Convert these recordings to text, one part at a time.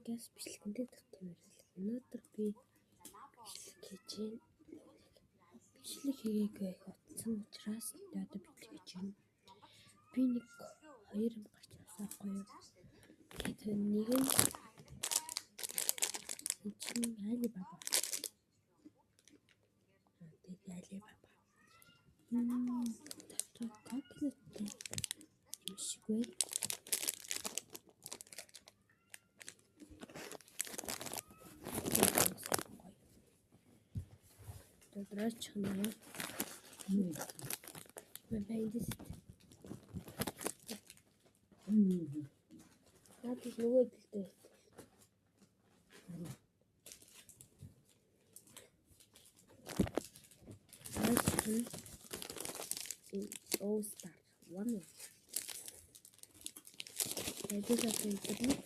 газ бичлэгэндээ төвтөрүүлээ. Өнөөдөр би бичлэг хийж байна. Бичлэг хийгээгүй утсан учраас одоо бичлэг хийж байна. Би нэг 2 юм гарч авсаахгүй юу? Тэгээд нэг нь Alibaba. Тэгээд Alibaba. Татвар копитэй юм шиг байна. Драч ханаа. Бэйдэс. Наад л нөгөө дэлтэй. All Star One. This is the internet.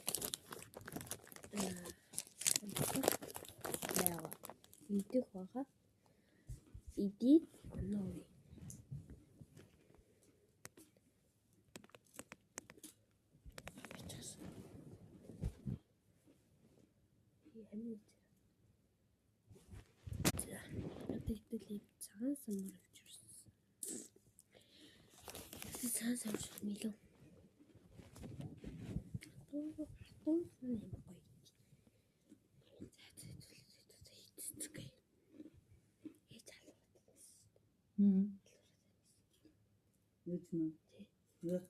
Идэх баха. Идит новый. Цагаан самбар авчирсан. Цагаан самбар мэлүү. Туу юм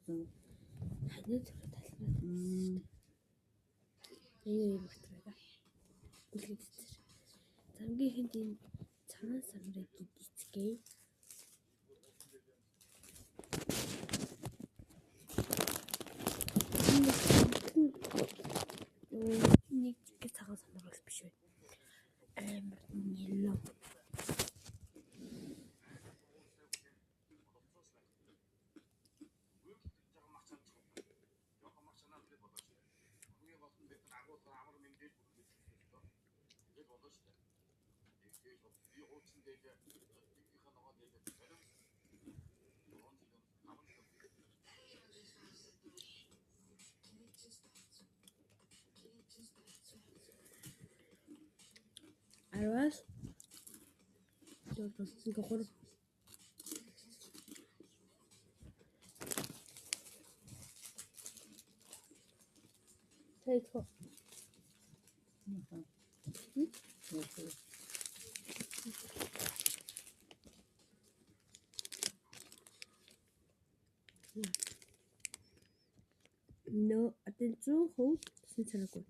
гоё. Ханад талбай. Ийм батрага. Үлгэдэж. Замгийн хэнд энэ цагаан самбарыг гидицгээ. Нэг цагаан самбар бол биш үү? Амар нэлээ. Арвас. Жолдос Сингапур. Тэйко. No, attention, hold, c'est ça la quoi.